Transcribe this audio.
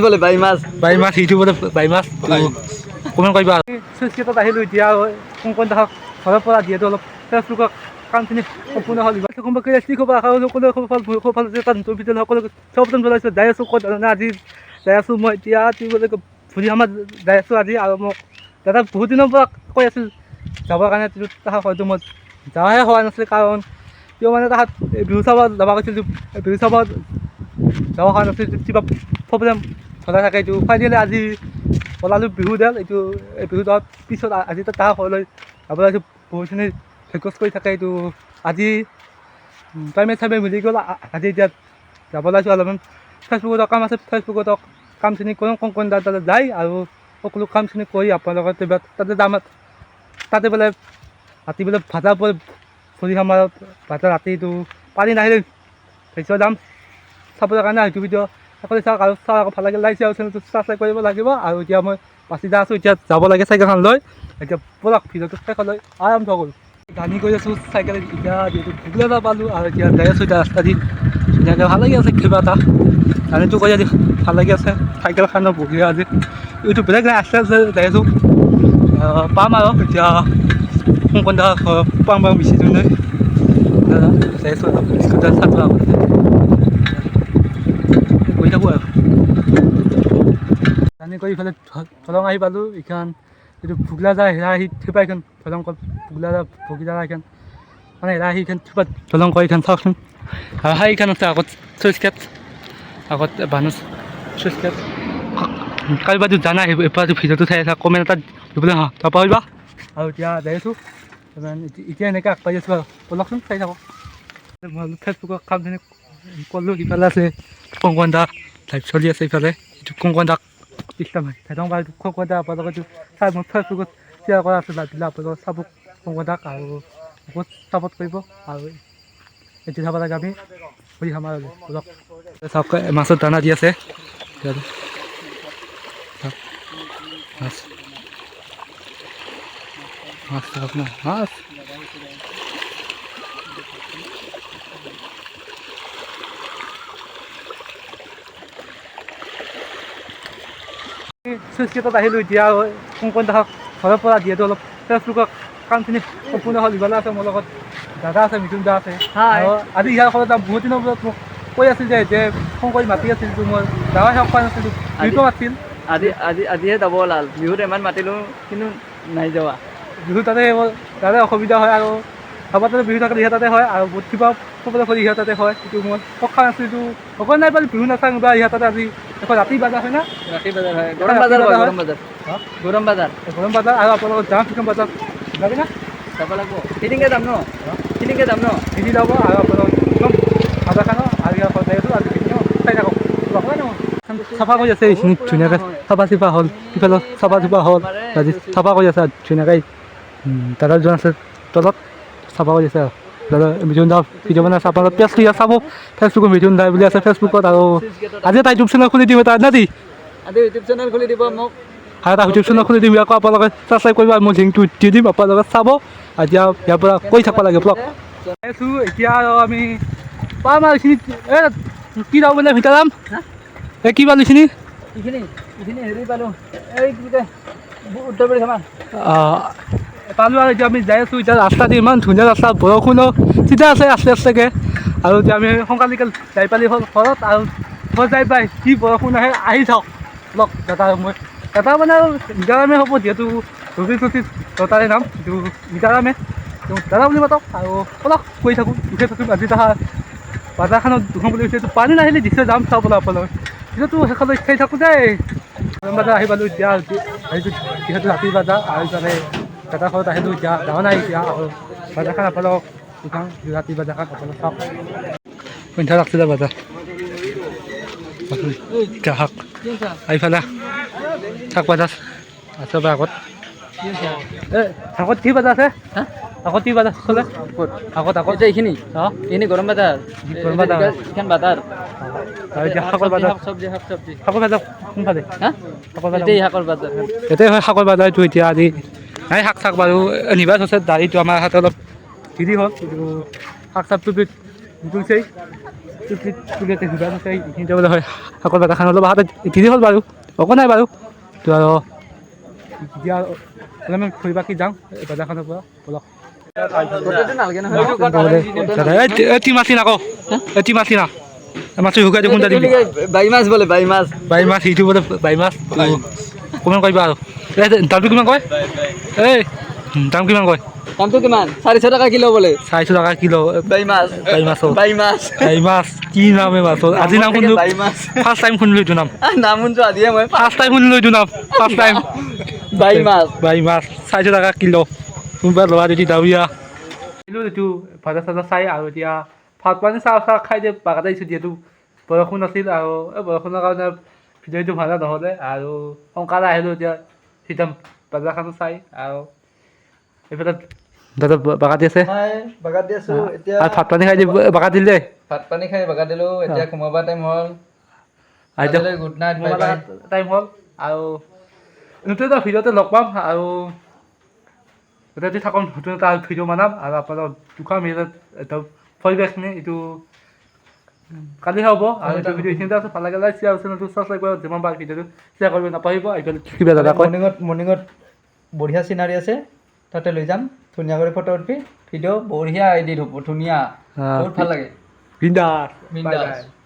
বলে বাই মাছ ইউটিউবত বাই মাছ কমেণ্ট কৰিবা। চুইচগেটত আহিলোঁ এতিয়া কোন দেশক ঘৰৰ পৰা যিহেতু অলপ ফেচবুকৰ কামখিনি সম্পূৰ্ণ হ'ল। কোনোবাকে কি খবৰ আশা সকলোৱে ভাল এটা নতুন ভিডিঅ' সকলোকে চবজন জ্বলাইছোঁ। যাই আছোঁ ক'ত জানা, আজি যাই আছোঁ মই এতিয়া ভুজি আমাৰ যাই আছোঁ আজি। আৰু মোক দাদা বহুত দিনৰ পৰা কৈ আছিল যাবৰ কাৰণে, তাহাক হয়তো মই যোৱাহে হোৱা নাছিল। কাৰণ কিয় মানে তাহাঁত বিহু চাব যাব কৈছিল, বিহু চাব যাব হোৱা নাছিল, কিবা প্ৰব্লেম চলাই থাকে। এইটো ফাইনেলি আজি ওলালোঁ বিহু দিল। এইটো বিহু যোৱাৰ পিছত আজি তাহাক ঘৰলৈ যাব লাগিছোঁ। বহুতখিনি ৰিকুৱেষ্ট কৰি থাকে। এইটো আজি টাইমে মিলি গ'ল। আজি এতিয়া যাব লাগিছোঁ। অলপমান ফেচবুকত কাম আছে, ফেচবুকত কামখিনি কৰোঁ, কংকন তাতে যায় আৰু সকলো কামখিনি কৰি আপোনালোকৰ তাতে যাম। তাতে বোলে ৰাতি বোলে ভাজা ভৰি আমাৰ ভাজা ৰাতিটো পানী নাহিলে ভেচৰ যাম চাবৰ কাৰণে সেইটো ভিডিঅ' সকলোৱে চাওক আৰু চাওক। আকৌ ভাল লাগিলে লাইক আৰু চেনেলটো ছাবস্ক্ৰাইব কৰিব লাগিব। আৰু এতিয়া মই বাচি যা আছোঁ, এতিয়া যাব লাগে চাইকেলখন লৈ। এতিয়া ব'লক ভিডিঅ'টো শেষলৈ আৰম্ভ কৰোঁ। গানি কৰি আছোঁ চাইকেল, এতিয়া যিহেতু ভুগলে এটা পালোঁ আৰু এতিয়া যাই আছোঁ এতিয়া ৰাস্তা দি ধুনীয়াকৈ ভাল লাগি আছে। কিবা এটা গানটো কৰি আজি ভাল লাগি আছে। চাইকেলখনো বহি আজি এইটো বেলেগ নাই, আস্তে আস্তে যাই আছোঁ। পাম আৰু এতিয়া কোন পাম বাৰু বেছি দূৰ নাই। যাই আছোঁ অলপ স্কুটাৰ চালোঁ আগতে গৈ থাকোঁ আৰু জানি কৰি ইফালে দলং আহি পালোঁ। এইখন এইটো ভোগলা যায় হেৰা আহি থিপা এইখন দলং ভোগলা যা ভগিলা এইখন মানে হেৰা আহি এইখন থিপা দলং কৰি এইখন চাওকচোন। আৰু সেইখন আছে আগত চুইচ গেট, আগত বানুচ চুইচ গেট। কাৰোবাৰ জানা এবাৰ ভিডিঅ'টো চাই আছা কমেণ্ট এটা দিবলৈ যাব পাৰিবা। আৰু এতিয়া যাই আছোঁ, এতিয়া এনেকৈ আগবাঢ়ি আছোঁ আৰু ব'লকচোন চাই থাকক। মই ফেচবুকৰ কামখিনি কৰিলোঁ। ইফালে আছে কংকন দা লাইভ চলি আছে, ইফালে এইটো কংকন দাক ইনষ্টাগ্ৰাম কংকন দা আপোনালোকে চাই মোৰ ফেচবুকত শ্বেয়াৰ কৰা আছে, দিলে আপোনালোকে চাব কংকন দাক আৰু বহুত ছাপৰ্ট কৰিব। আৰু এইটো চাব লাগে আমি ভৰি খাম আৰু অলপ চাওক মাছৰ দানা দি আছে। মাছ মাছ চাওক ন মাছ চুইচ গেটত আহিলোঁ এতিয়া কোন দেশক ঘৰৰ পৰা যিহেতু অলপ ফেচবুকৰ কামখিনি সম্পূৰ্ণ হ'ল। ইফালে আছে মোৰ লগত দাদা আছে, মিথুন দা আছে। আৰু আজি ইয়াৰ ঘৰত বহুত দিনৰ পিছত মোক কৈ আছিল যে ফোন কৰি মাতি আছিল। মই যাৱাই হওক পোৱা নাছিলোঁ, বিহুটো আছিল। আজিহে যাব ওলাল। বিহুত ইমান মাতিলোঁ কিন্তু নাই যোৱা। বিহু তাতে তাতে অসুবিধা হয় আৰু সবাৰ তাতে বিহু থাকিলে ইহঁত তাতে হয় আৰু বহুত কিবা ক'বলৈ কৰি ইহঁত তাতে হয়। কিন্তু মই সখা নাছিলোঁ, এইটো হ'ব নাই পাৰি বিহু নাচাং বা ইহঁত তাতে আজি এখন ৰাতি বাজাৰ হয় না, ৰাতি বাজাৰ হয়, গৰম বাজাৰ হয়, গৰম বাজাৰ গৰম বাজাৰ গৰম বাজাৰ। আৰু আপোনালোকৰ যাওঁ কিছুমান বজাৰ যাবি না, যাব লাগিব। ফিটিংকে যাম ন, ফিটিংকে যাম ন, ফিটি যাব। আৰু আপোনালোক একদম ভাজা খানো আৰু ইয়াৰ পৰা যাই আছোঁ আৰু ফিটি চাই থাকক। চাফা কৰি আছে এইখিনি ধুনীয়াকৈ চাফা চিফা হ'ল, সিফালে চাফা চুফা হ'ল। আজি চাফা কৰি আছে ধুনীয়াকৈ। দাদাজন আছে তলত চাফা কৰি আছে আৰু দাদা মিথুন দা ভিডিঅ' বনাই চাফা পেজ চাব ফেচবুকত মিথুন দা বুলি আছে ফেচবুকত। আৰু আজি এটা ইউটিউব চেনেল খুলি দিব তাত না দি আজি ইউটিউব চেনেল খুলি দিব মোক, আৰু এটা ইউটিউব চেনেল খুলি দিম। আকৌ আপোনালোকে ছাবস্ক্ৰাইব কৰিব, মই লিংকটো দি দিম, আপোনালোকে চাব। এতিয়া ইয়াৰ পৰা কৈ থাকিব লাগে ব্লগ আছোঁ। এতিয়া আৰু আমি পাম আৰু এইখিনি কি যাওঁ বোলে ভিতৰাম এই কি পালোঁ এইখিনি এইখিনি হেৰি পালোঁ, এই কি কয় উত্তৰ প্ৰদেশ আমাৰ পালোঁ। আৰু এতিয়া আমি যাই আছোঁ। এতিয়া ৰাস্তা দি ইমান ধুনীয়া ৰাস্তা, বৰষুণো চিধা আছে আস্তে আস্তেকৈ। আৰু এতিয়া আমি সোনকালে যাই পালি হ'ল ঘৰত। আৰু ঘৰত যাই পাই কি বৰষুণ আহি থাকক লগ দাদা মই দাদা মানে আৰু নিজাৰামে হ'ব, যিহেতু ৰবি দাদাৰে নাম এইটো নিজাৰামে দাদা বুলি মাতক। আৰু অলপ কৈ থাকোঁ উঠাই থাকিম। আজি তাহা বাজাৰখনত দুখন বুলি কৈছে, এইটো পানী নাহিলে দিছে যাম চাবলৈ আপোনালোকে যিহেতু শেষলৈ চাই থাকোঁ দেই। গৰম বাজাৰ আহি পালোঁ এতিয়া, আহিছোঁ যিহেতু ৰাতি বাজাৰ। আৰু ইফালে দাদা ঘৰত আহিলোঁ, এতিয়া যাৱা নাই এতিয়া। আৰু বাজাৰখন আপোনালোকক দুখন ৰাতি বাজাৰখন আপোনালোক চাওক সন্ধ্যা ৰাখছিলে বাজাৰ শাক এইফালে শাক বাজাৰ আছে আগত আগত কি বাজাৰ আছে, আগত কি বাজাৰ চলে আগত আগত এইখিনি এইখিনি গৰম বাজাৰ, গৰম বাজাৰ এইখন বাজাৰ আৰু এতিয়া শাকৰ বাজাৰ। চব্জি শাকৰ বাজাৰ কোনফালে শাকৰ বাজাৰ এতিয়াই শাকৰ বাজাৰ এতিয়াই হয় শাকৰ বাজাৰটো। এতিয়া আজি নাই শাক চাক বাৰু নিবাজ হৈছে, দাড়িটো আমাৰ হাতত অলপ হেৰি হ'ল। কিন্তু শাক চাকটো তুলছেই তুলিয়াতে ঘূৰা আছে এইখিনিতে বোলে হয় আকৌ বাজাৰখন অলপ আহাতে ইতিদি হ'ল বাৰু একো নাই বাৰু তো আৰু এতিয়া অলপমান ফুৰিবা কি যাওঁ বাজাৰখনৰ পৰা বলক এটি মাছি নাকো এটি মাছি না মাছটো শুকাই দেখোন দিবি বাই মাছ বোলে বাই মাছ বাই মাছ সিটো বোলে বাই মাছ কিমান কৰিবা আৰু দামটো কিমান কয় এই দাম কিমান কয় দামটো কিমান 400 টকা কিলো বোলে 400 টকা কিলো বাই মাছ বাই মাছৰ বাই মাছ বাই মাছ কি নামে মাছৰ আজি নাম শুনিলোঁ বাই মাছ ফাৰ্ষ্ট টাইম শুনিলোঁ এইটো নাম নাম শুনছো আজিয়ে মই ফাৰ্ষ্ট টাইম শুনিলোঁ এইটো নাম ফাৰ্ষ্ট টাইম বাই মাছ বাই মাছ 400 টকা কিলো কোনোবা ল'ৰা যদি দাউৰিয়া এইটো ভাজা চাজা চাই আৰু এতিয়া ভাত পানী চাহ খাই দিয়ে বাগাতে আহিছোঁ যিহেতু বৰষুণ আছিল আৰু এই বৰষুণৰ কাৰণে ভিডিঅ'টো ভাল নহ'লে আৰু সোনকালে আহিলোঁ এতিয়া চিধা বাজাৰখনো চাই আৰু এইফালে দাদা বাগাত দি আছে বাগাত দি আছো এতিয়া আৰু ভাত পানী খাই দি বাগাত দিলে ভাত পানী খাই বাগাত দিলো এতিয়া ঘুমাবা টাইম হ'ল এতিয়া good night bye bye time হ'ল আৰু নতুন এটা ভিডিঅ'তে লগ পাম আৰু যদি থাকোঁ নতুন এটা ভিডিঅ' বনাম আৰু আপোনালোক দুখন মিলত এটা পৰিৱেশখিনি এইটো কালি হ'ব আৰু এইটো ভিডিঅ' এইখিনিতে আছে ভাল লাগে শ্বেয়াৰ আৰু চেনেলটো ছাবস্ক্ৰাইব কৰিব যিমান পাৰে ভিডিঅ'টো শ্বেয়াৰ কৰিব নাপাহৰিব এইফালে কিবা দাদা কয় মৰ্ণিঙত বঢ়িয়া চিনাৰী আছে তাতে লৈ যাম ধুনীয়া কৰি ফটো উঠি ভিডিঅ' বঢ়িয়া এডিট হ'ব ধুনীয়া বহুত ভাল লাগে বিন্দাছ বিন্দাছ। Bye bye